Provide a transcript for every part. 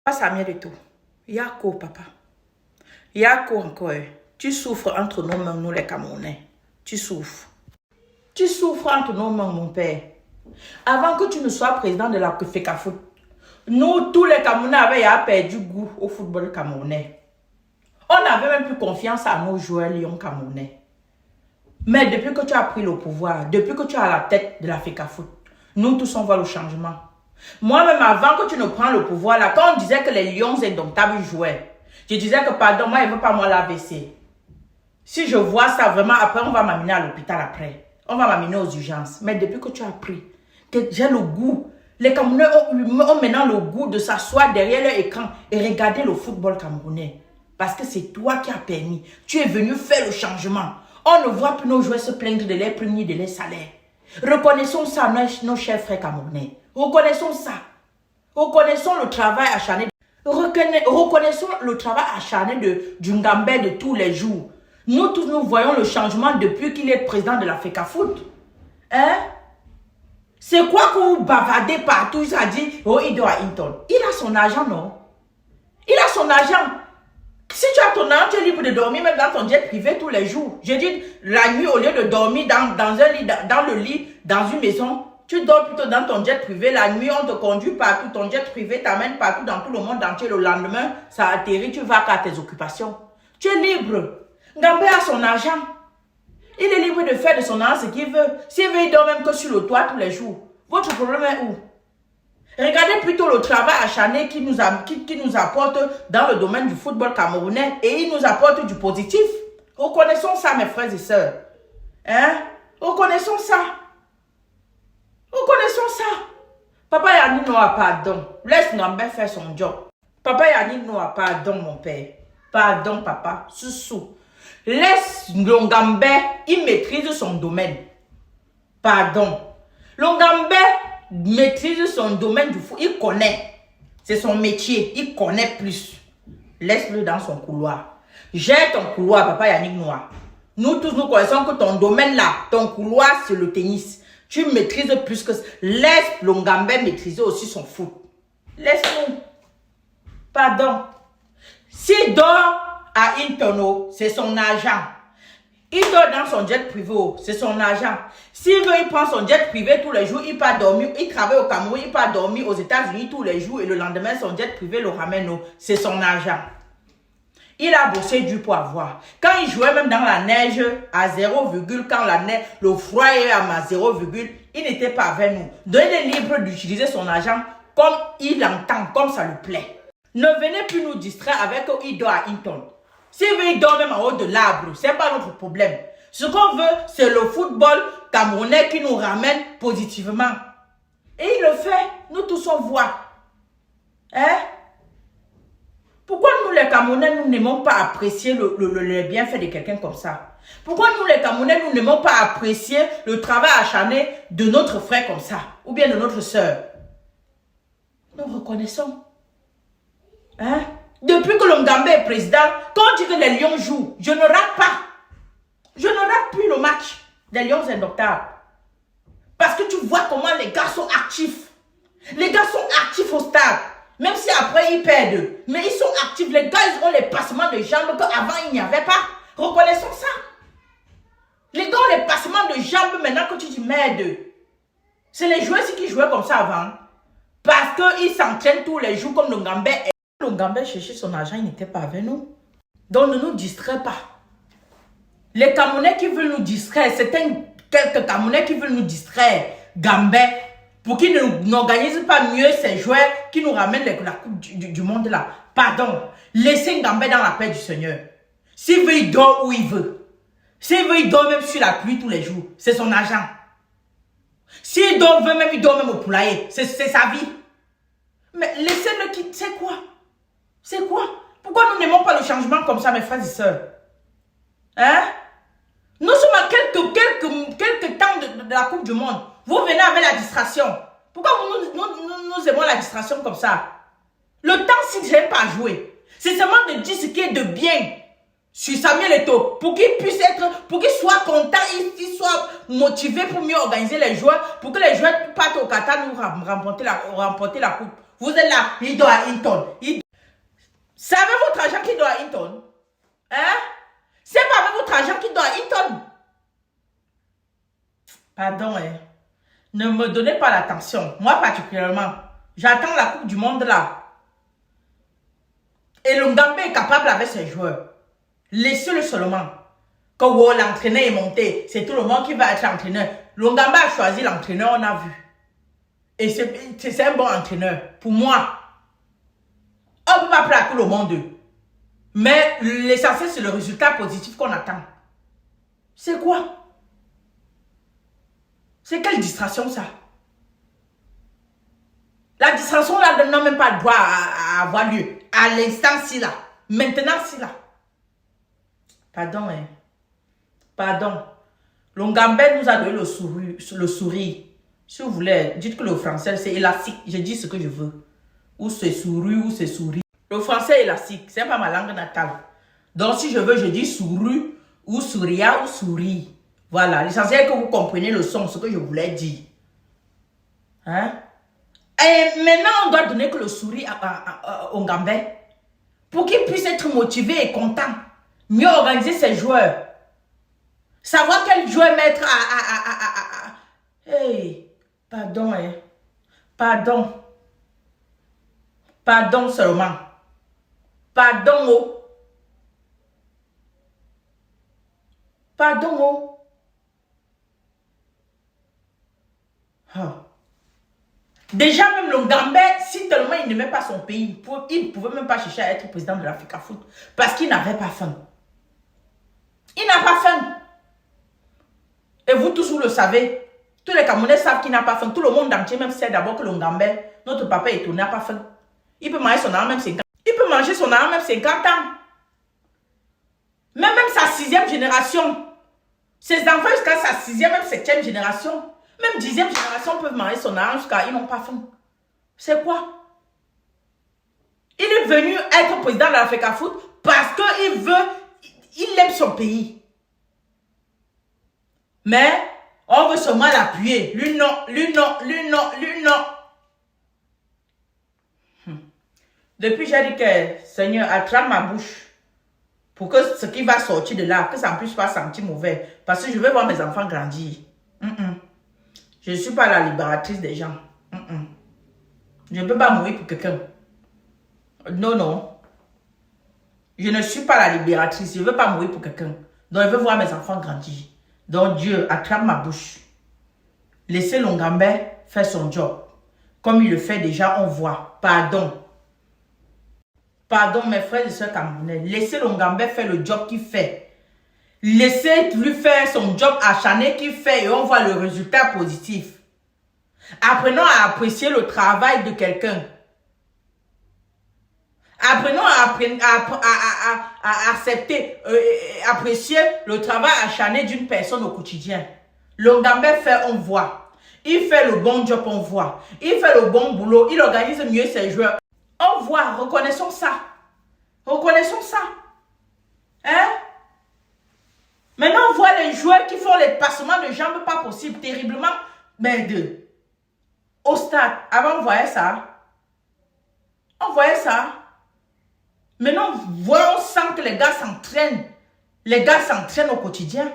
Pas ça mieux de tout. Yako, papa. Yako encore. Tu souffres entre nos mains, nous les Camerounais. Tu souffres. Tu souffres entre nos mains, mon père. Avant que tu ne sois président de la FECAFOOT, nous, tous les Camerounais, avaient perdu goût au football camerounais. On n'avait même plus confiance à nos joueurs lions camerounais. Mais depuis que tu as pris le pouvoir, depuis que tu as la tête de la FECAFOOT, nous tous on voit le changement. Moi-même, avant que tu ne prennes le pouvoir, là, quand on disait que les lions indomptables jouaient, je disais que pardon, moi, il ne veut pas moi l'AVC. Si je vois ça, vraiment, après, on va m'amener à l'hôpital après. On va m'amener aux urgences. Mais depuis que tu as pris, que j'ai le goût, les Camerounais ont maintenant le goût de s'asseoir derrière leur écran et regarder le football camerounais. Parce que c'est toi qui as permis. Tu es venu faire le changement. On ne voit plus nos joueurs se plaindre de leurs primes ni de leurs salaires. Reconnaissons ça, nos chers frères camerounais. Reconnaissons ça. Reconnaissons le travail acharné. Reconnaissons le travail acharné du Ngambé de tous les jours. Nous tous, nous voyons le changement depuis qu'il est président de la FECAFOOT. Hein? C'est quoi que vous bavardez partout? Il a dit, oh, il doit Hinton. Il a son argent, non? Il a son argent. Si tu as ton argent, tu es libre de dormir même dans ton jet privé tous les jours. Je dis, la nuit, au lieu de dormir dans un lit, dans le lit, dans une maison, tu dors plutôt dans ton jet privé. La nuit, on te conduit partout. Ton jet privé t'amène partout dans tout le monde entier. Le lendemain, ça atterrit, tu vas à tes occupations. Tu es libre. Ngambé a son argent. Il est libre de faire de son argent ce qu'il veut. S'il veut, il dort même que sur le toit tous les jours. Votre problème est où? Regardez plutôt le travail acharné qui nous apporte dans le domaine du football camerounais et il nous apporte du positif. Reconnaissons ça, mes frères et sœurs. Hein? Reconnaissons ça. Reconnaissons ça. Papa Yannick Noah, pardon. Laisse Ngambé faire son job. Papa Yannick Noah, pardon, mon père. Pardon, papa. Sous. Laisse Ngambé, il maîtrise son domaine. Pardon. Ngambé maîtrise son domaine du foot. Il connaît. C'est son métier. Il connaît plus. Laisse-le dans son couloir. Gère ton couloir, papa Yannick Noah. Nous tous, nous connaissons que ton domaine là, ton couloir, c'est le tennis. Tu maîtrises plus que ça. Laisse Ngambé maîtriser aussi son foot. Laisse-nous. Pardon. S'il dort à Hinton, c'est son argent. Il dort dans son jet privé, c'est son argent. S'il veut, il prend son jet privé tous les jours, il part dormir, il travaille au Cameroun, il part dormir aux États-Unis tous les jours et le lendemain, son jet privé le ramène, c'est son argent. Il a bossé dur pour avoir. Quand il jouait même dans la neige à 0, quand la neige, le froid est à 0, il n'était pas avec nous. Donc il est libre d'utiliser son argent comme il entend, comme ça lui plaît. Ne venez plus nous distraire avec il dort à Hinton. S'il veut, il dort même en haut de l'arbre. Ce n'est pas notre problème. Ce qu'on veut, c'est le football camerounais qui nous ramène positivement. Et il le fait. Nous tous on voit. Hein? Pourquoi nous les Camerounais, nous n'aimons pas apprécier le bienfait de quelqu'un comme ça? Pourquoi nous les Camerounais, nous n'aimons pas apprécier le travail acharné de notre frère comme ça? Ou bien de notre soeur? Nous reconnaissons. Hein? Depuis que le Ngambé est président, quand on dit que les Lions jouent, je ne rate pas. Je ne rate plus le match des Lions indomptables. Parce que tu vois comment les gars sont actifs. Les gars sont actifs au stade. Même si après ils perdent. Mais ils sont actifs. Les gars, ils ont les passements de jambes qu'avant il n'y avait pas. Reconnaissons ça. Les gars ont les passements de jambes maintenant que tu dis merde. C'est les joueurs qui jouaient comme ça avant. Parce qu'ils s'entraînent tous les jours comme le Ngambé. Le Ngambé cherchait son argent, il n'était pas avec nous. Donc ne nous distrait pas. Les Camerounais qui veulent nous distraire, certains quelques Camerounais qui veulent nous distraire, Ngambé, pour qu'ils n'organisent pas mieux ces joueurs qui nous ramènent la Coupe du Monde là. Pardon, laissez Ngambé dans la paix du Seigneur. S'il veut, il dort où il veut. S'il veut, il dort même sur la pluie tous les jours. C'est son argent. S'il dort, même, il dort même au poulailler. C'est sa vie. Mais laissez-le quitter, c'est quoi? C'est quoi? Pourquoi nous n'aimons pas le changement comme ça, mes frères et sœurs? Hein? Nous sommes à quelques temps de la Coupe du Monde. Vous venez avec la distraction. Pourquoi nous aimons la distraction comme ça? Le temps, si je n'aime pas jouer, c'est seulement de dire ce qui est de bien sur Samuel Eto'o pour qu'il puisse être, pour qu'il soit content, qu'il soit motivé pour mieux organiser les joueurs, pour que les joueurs partent au Qatar nous remporter la Coupe. Vous êtes là, il doit à Hinton. Savez votre argent qui doit à Hinton? Hein? C'est pas avec votre argent qui doit à Hinton. Pardon, hein. Ne me donnez pas l'attention. Moi particulièrement. J'attends la Coupe du Monde là. Et le Ngambé est capable avec ses joueurs. Laissez-le seulement. Quand l'entraîneur est monté, c'est tout le monde qui va être entraîneur. Le Ngambé a choisi l'entraîneur, on a vu. Et c'est un bon entraîneur. Pour moi, on ne peut pas plaire tout le monde. Mais l'essentiel, c'est le résultat positif qu'on attend. C'est quoi? C'est quelle distraction ça? La distraction là n'a même pas le droit à avoir lieu. À l'instant-ci là. Maintenant-ci là. Pardon, hein. Pardon. Le Ngambé nous a donné le sourire. Si vous voulez, dites que le français c'est élastique. Je dis ce que je veux. Ou c'est sourire, ou c'est souris. Le français est élastique. C'est pas ma langue natale. Donc si je veux, je dis sourire, ou souria, ou souris. Voilà. L'essentiel est que vous compreniez le son, ce que je voulais dire. Hein? Et maintenant, on doit donner que le sourire au Ngambé. Pour qu'il puisse être motivé et content. Mieux organiser ses joueurs. Savoir quel joueur mettre Hey, pardon, hein. Pardon. Pardon seulement. Pardon, oh. Pardon, oh. Ah. Déjà, même le Ngambé, si tellement il n'aimait pas son pays, il ne pouvait même pas chercher à être président de l'Africa Foot. Parce qu'il n'avait pas faim. Il n'a pas faim. Et vous tous, vous le savez. Tous les Camerounais savent qu'il n'a pas faim. Tout le monde entier même sait d'abord que le Ngambé, notre papa est tourné, n'a pas faim. Il peut manger son argent même 50 ans. Il peut manger son argent même 50 ans. Même sa 6e génération. Ses enfants jusqu'à sa 6e, même 7e génération. Même 10e génération peuvent manger son argent jusqu'à ils n'ont pas faim. C'est quoi? Il est venu être président de l'Africa Foot parce il aime son pays. Mais on veut seulement l'appuyer. Lui non, lui non, lui non, lui non. Depuis j'ai dit que Seigneur, attrape ma bouche. Pour que ce qui va sortir de là, que ça ne puisse pas sentir mauvais. Parce que je veux voir mes enfants grandir. Je ne suis pas la libératrice des gens. Je ne peux pas mourir pour quelqu'un. Non, non. Je ne suis pas la libératrice. Je ne veux pas mourir pour quelqu'un. Donc, je veux voir mes enfants grandir. Donc, Dieu, attrape ma bouche. Laissez le Ngambé faire son job. Comme il le fait déjà, on voit. Pardon. Pardon, mes frères et sœurs camerounais. Laissez le Ngambé faire le job qu'il fait. Laissez-lui faire son job acharné qu'il fait et on voit le résultat positif. Apprenons à apprécier le travail de quelqu'un. Apprenons à accepter, apprécier le travail acharné d'une personne au quotidien. Le Ngambé fait, on voit. Il fait le bon job, on voit. Il fait le bon boulot, il organise mieux ses joueurs. On voit, reconnaissons ça. Reconnaissons ça. Hein? Maintenant, on voit les joueurs qui font les passements de jambes pas possible, terriblement. Mais au stade, avant on voyait ça. On voyait ça. Maintenant, on sent que les gars s'entraînent. Les gars s'entraînent au quotidien.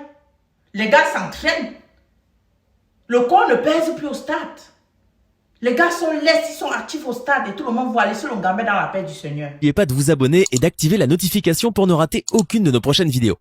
Les gars s'entraînent. Le corps ne pèse plus au stade. Les gars sont laissés, ils sont actifs au stade et tout le monde voit laisser le Ngambé dans la paix du Seigneur. N'oubliez pas de vous abonner et d'activer la notification pour ne rater aucune de nos prochaines vidéos.